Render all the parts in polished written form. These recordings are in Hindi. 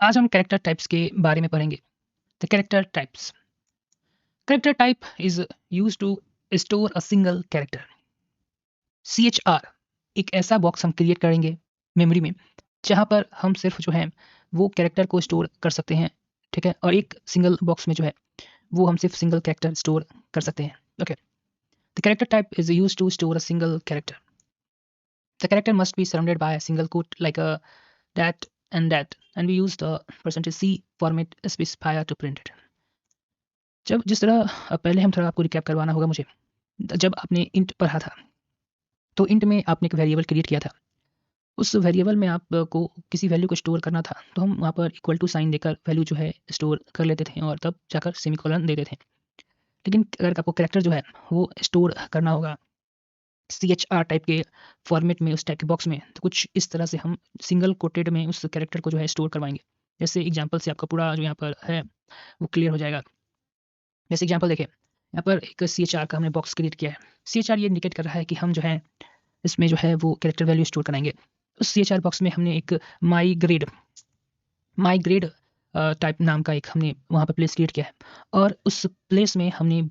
आज हम कैरेक्टर टाइप्स के बारे में पढ़ेंगे। The character types. Character type is used to store a single character. CHR एक ऐसा बॉक्स हम क्रिएट करेंगे मेमोरी में, जहाँ पर हम सिर्फ जो है वो कैरेक्टर को स्टोर कर सकते हैं, ठीक है? और एक सिंगल बॉक्स में जो है वो हम सिर्फ सिंगल कैरेक्टर स्टोर कर सकते हैं। Okay, the character type is used to store a single character. The character must be surrounded by a single quote like a that and we use the %C format specifier to print it। जब जिस तरह पहले हम थोड़ा आपको रिकैप करवाना होगा मुझे। जब आपने इंट पढ़ा था, तो इंट में आपने एक वेरिएबल क्रिएट किया था। उस वेरिएबल में आपको किसी वैल्यू को स्टोर करना था, तो हम वहाँ पर इक्वल टू साइन देकर वैल्यू जो है स्टोर कर लेते थे और तब जाकर सेमीकोलन देते थे। लेकिन अगर आपको कैरेक्टर जो है वो स्टोर करना होगा CHR टाइप के फॉर्मेट में, उस टाइप के बॉक्स में, तो कुछ इस तरह से हम सिंगल कोटेड में उस कैरेक्टर को जो है स्टोर करवाएँगे। जैसे एग्जांपल से आपका पूरा जो यहाँ पर है वो क्लियर हो जाएगा। जैसे एग्जांपल देखिए, यहाँ पर एक CHR का हमने बॉक्स क्रिएट किया है। CHR ये इंडिकेट कर रहा है कि हम जो है इसमें जो है वो कैरेक्टर वैल्यू स्टोर कराएँगे। उस CHR बॉक्स में हमने एक माई ग्रेड टाइप नाम का एक हमने वहाँ पे प्लेस क्रिएट किया है और उस प्लेस में हमने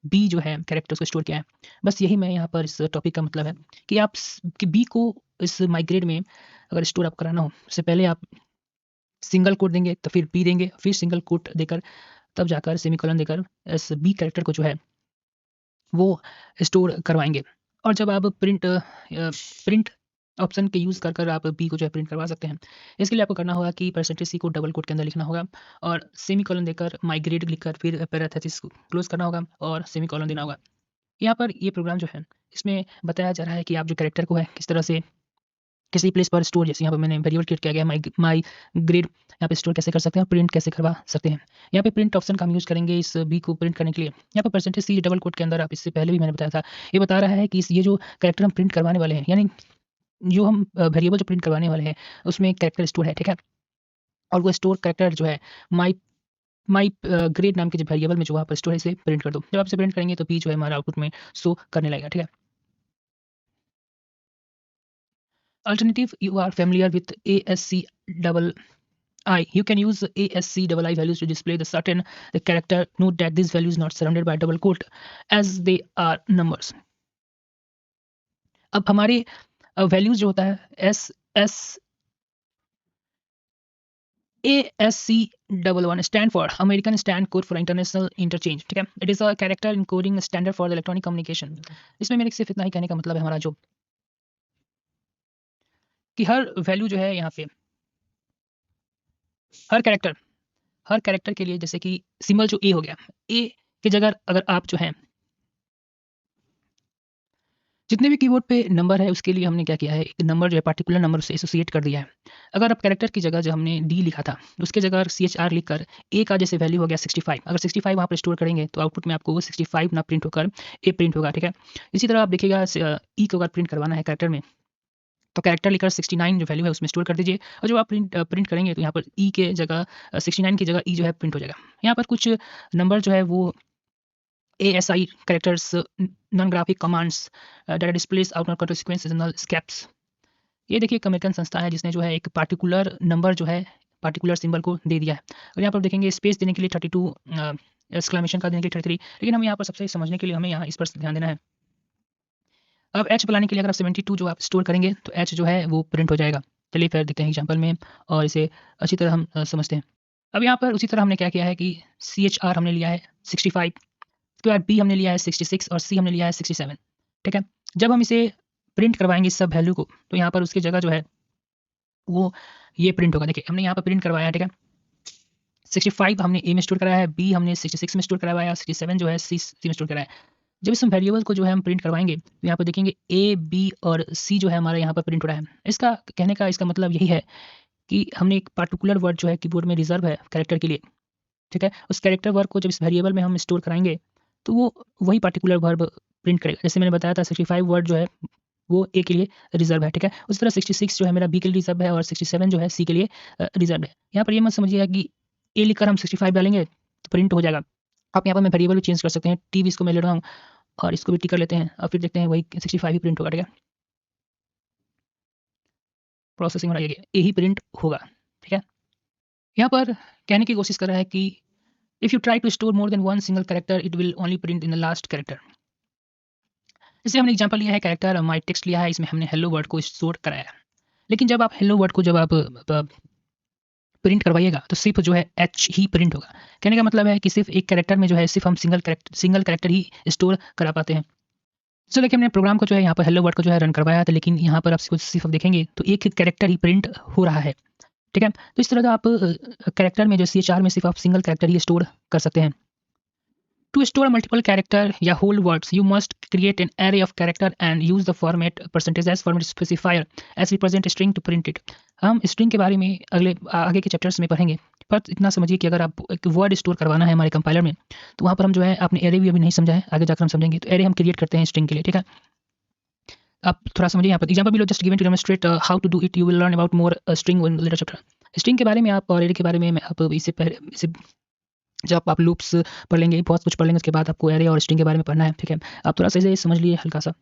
बी जो है कैरेक्टर्स को स्टोर किया है। बस यही मैं यहाँ पर इस टॉपिक का मतलब है कि कि बी को इस माइग्रेड में अगर स्टोर आप कराना हो, उससे पहले आप सिंगल कोट देंगे, तो फिर बी देंगे, फिर सिंगल कोट देकर तब जाकर सेमीकोलन देकर इस बी कैरेक्टर को जो है वो स्टोर करवाएँगे। और जब आप प्रिंट ऑप्शन के यूज़ कर कर आप बी को जो है प्रिंट करवा सकते हैं। इसके लिए आपको करना होगा कि %C को डबल कोट के अंदर लिखना होगा और सेमीकोलन देकर माइग्रेट लिखकर फिर पैरेंथेसिस को क्लोज़ करना होगा और सेमीकोलन देना होगा। यहाँ पर ये प्रोग्राम जो है, इसमें बताया जा रहा है कि आप जो कैरेक्टर को है किस तरह से किसी प्लेस पर स्टोर, जैसे यहाँ पे मैंने वेरिएबल क्रिएट किया गया है माई ग्रेड, यहाँ पे स्टोर कैसे कर सकते हैं और प्रिंट कैसे करवा सकते हैं। यहाँ पे प्रिंट ऑप्शन का हम यूज़ करेंगे इस बी को प्रिंट करने के लिए। यहाँ पे %C डबल कोट के अंदर, आप इससे पहले भी मैंने बताया था, ये बता रहा है कि ये जो कैरेक्टर हम प्रिंट करवाने वाले हैं, यानी जो हम वेरिएबल जो प्रिंट करवाने वाले हैं, उसमें कैरेक्टर स्टोर है, ठीक है? और वो स्टोर कैरेक्टर जो है माई ग्रेड नाम के जो वेरिएबल में जो वहाँ पर स्टोर है, इसे प्रिंट कर दो। जब आप इसे प्रिंट करेंगे तो बी जो है हमारा आउटपुट में शो करने लगेगा, ठीक है? Alternative, you are familiar with ASC double I. You can use ASC double I values to display the certain the character. Note that this value is not surrounded by double quote as they are numbers. अब हमारे वैल्यूज जो होता है S ASC double one stand for American stand code for international interchange, ठीक है? It is a character encoding standard for electronic communication. इसमें मेरे सिर्फ इतना ही कहने का मतलब है हमारा जो कि हर वैल्यू जो है यहाँ पे हर कैरेक्टर हर कैरेक्टर के लिए, जैसे कि सिंबल जो ए हो गया, ए की जगह अगर आप जो है जितने भी कीबोर्ड पे नंबर है उसके लिए हमने क्या किया है, एक नंबर जो है पार्टिकुलर नंबर से एसोसिएट कर दिया है। अगर आप कैरेक्टर की जगह जो हमने डी लिखा था, उसके जगह CHR लिखकर ए का जैसे वैल्यू हो गया 65, अगर 65 वहाँ पर स्टोर करेंगे तो आउटपुट में आपको वो 65 ना प्रिंट होकर ए प्रिंट होगा, ठीक है? इसी तरह आप देखिएगा ई को अगर प्रिंट करवाना है कैरेक्टर में, तो कैरेक्टर लिखकर 69 जो वैल्यू है उसमें स्टोर कर दीजिए और जब आप प्रिंट करेंगे तो यहाँ पर ई के जगह 69 की जगह ई जो है प्रिंट हो जाएगा। यहाँ पर कुछ नंबर जो है वो ASI characters, non-graphic commands that displays out control sequences null escapes। ये देखिए एक अमेरिकन संस्था है जिसने जो है एक पार्टिकुलर नंबर जो है पार्टिकुलर सिंबल को दे दिया है। और यहाँ पर देखेंगे स्पेस देने के लिए 32, एक्सक्लेमेशन का देने के लिए 33, लेकिन हम यहाँ पर सबसे समझने के लिए हमें यहाँ इस पर ध्यान देना है। अब एच बुलाने के लिए अगर आप 72 जो आप स्टोर करेंगे तो एच जो है वो प्रिंट हो जाएगा। चलिए फिर देखते हैं एग्जाम्पल में और इसे अच्छी तरह हम समझते हैं। अब यहाँ पर उसी तरह हमने क्या किया है कि CHR हमने लिया है 65, उसके बाद बी हमने लिया है 66 और सी हमने लिया है 67, ठीक है? जब हम इसे प्रिंट करवाएँगे इस सब वैल्यू को, तो यहाँ पर उसकी जगह जो है वो ये प्रिंट होगा। देखिए हमने यहाँ पर प्रिंट करवाया है, ठीक है? 65 हमने ए में स्टोर कराया है, बी हमने 66 में स्टोर करवाया है, 67 जो है सी में स्टोर कराया है। जब इस वेरिएबल को जो है हम प्रिंट करवाएँगे, तो यहाँ पर देखेंगे ए, बी और सी जो है हमारा यहाँ पर प्रिंट हो रहा है। इसका कहने का इसका मतलब यही है कि हमने एक पार्टिकुलर वर्ड जो है कीबोर्ड में रिज़र्व है कैरेक्टर के लिए, ठीक है? उस कैरेक्टर वर्ड को जब इस वेरिएबल में हम स्टोर कराएँगे, तो वो वही पार्टिकुलर वर्ब प्रिंट करेगा। जैसे मैंने बताया था 65 वर्ड जो है वो ए के लिए रिज़र्व है, ठीक है? उसी तरह 66 जो है मेरा बी के लिए रिज़र्व है और 67 जो है सी के लिए रिज़र्व है। यहाँ पर ये मत समझिएगा कि ए लिखकर हम 65 डालेंगे तो प्रिंट हो जाएगा। आप यहाँ पर मैं वेरिएबल भी चेंज कर सकते हैं। टी भी इसको मैं ले रहा हूँ और इसको भी टी कर लेते हैं और फिर देखते हैं वही 65 ही प्रिंट होगा, ठीक है? प्रोसेसिंग हो रहा है, ये ए ही प्रिंट होगा, ठीक है? यहाँ पर कहने की कोशिश कर रहा है कि if you try to store more than one single character it will only print in the last character. जैसे हमने एग्जांपल लिया है कैरेक्टर माय टेक्स्ट लिया है, इसमें हमने हेलो वर्ड को स्टोर कराया है। लेकिन जब आप हेलो वर्ड को जब आप प्रिंट करवाइएगा तो सिर्फ जो है एच ही प्रिंट होगा। कहने का मतलब है कि सिर्फ एक कैरेक्टर में जो है सिर्फ हम सिंगल कैरेक्टर ही स्टोर करा पाते हैं। सो देखिए हमने प्रोग्राम को जो है यहाँ पर हेलो वर्ड को जो है रन करवाया था, लेकिन यहाँ पर आप सिर्फ आप देखेंगे तो एक कैरेक्टर ही प्रिंट हो रहा है। ठीक है, तो इस तरह का आप कैरेक्टर में जो CHR में सिर्फ आप सिंगल कैरेक्टर ही स्टोर कर सकते हैं। To store multiple character या whole words, you must create an array of character and use the format percentage as format specifier as represent string to print it। हम string के बारे में आगे के चैप्टर्स में पढ़ेंगे, पर इतना समझिए कि अगर आप एक वर्ड स्टोर करवाना है हमारे कंपाइलर में, तो वहाँ पर हम जो है आपने एरे भी अभी नहीं समझा है, आगे जाकर हम समझेंगे। तो एरे हम क्रिएट करते हैं स्ट्रिंग के लिए। ठीक है, आप थोड़ा समझिए यहाँ पर एग्जाम्पल भी लो, just given to demonstrate how to do it, you will learn about more string in later chapter. String के बारे में आप और एरे के बारे में आप इससे जब आप लूप्स पढ़ लेंगे, बहुत कुछ पढ़ लेंगे, उसके बाद आपको एरे और स्ट्रिंग के बारे में पढ़ना है। ठीक है, आप थोड़ा सा इसे समझ लिए हल्का सा।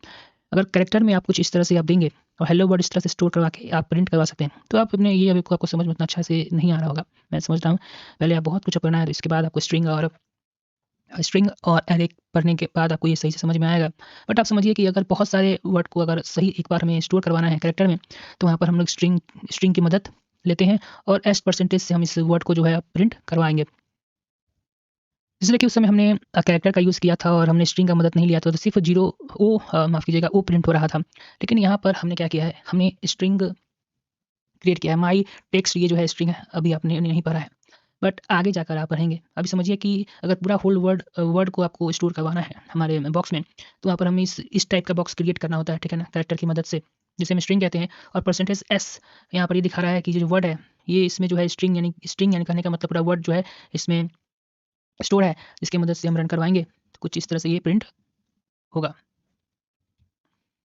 अगर कैरेक्टर में आप कुछ इस तरह से आप देंगे और हेलो वर्ड इस तरह से स्टोर करवा के आप प्रिंट करवा सकते हैं, तो आप अपने ये अभी आपको समझ में उतना अच्छा से नहीं आ रहा होगा, मैं समझता हूँ। पहले आप बहुत कुछ पढ़ना है, तो इसके बाद आपको स्ट्रिंग और एरे पढ़ने के बाद आपको ये सही से समझ में आएगा। बट आप समझिए कि अगर बहुत सारे वर्ड को अगर सही एक बार हमें स्टोर करवाना है कैरेक्टर में, तो वहाँ पर हम लोग स्ट्रिंग की मदद लेते हैं और एस परसेंटेज से हम इस वर्ड को जो है प्रिंट करवाएंगे। इसलिए कि उस समय हमने कैरेक्टर का यूज़ किया था और हमने स्ट्रिंग का मदद नहीं लिया था, तो सिर्फ माफ़ कीजिएगा ओ प्रिंट हो रहा था। लेकिन यहाँ पर हमने क्या किया है, हमने स्ट्रिंग क्रिएट किया है। माई टेक्स्ट ये जो है स्ट्रिंग है, अभी आपने नहीं पढ़ा है, बट आगे जाकर आप पढ़ेंगे। अभी समझिए कि अगर पूरा होल वर्ड को आपको स्टोर करवाना है हमारे बॉक्स में, तो वहाँ पर हमें इस टाइप का बॉक्स क्रिएट करना होता है। ठीक है ना, कैरेक्टर की मदद से, जिसे हम स्ट्रिंग कहते हैं। और परसेंटेज एस यहाँ पर ये दिखा रहा है कि जो वर्ड है ये इसमें जो है स्ट्रिंग यानी कहने का मतलब पूरा वर्ड जो है इसमें स्टोर है, जिसकी मदद से हम रन करवाएंगे तो कुछ इस तरह से ये प्रिंट होगा।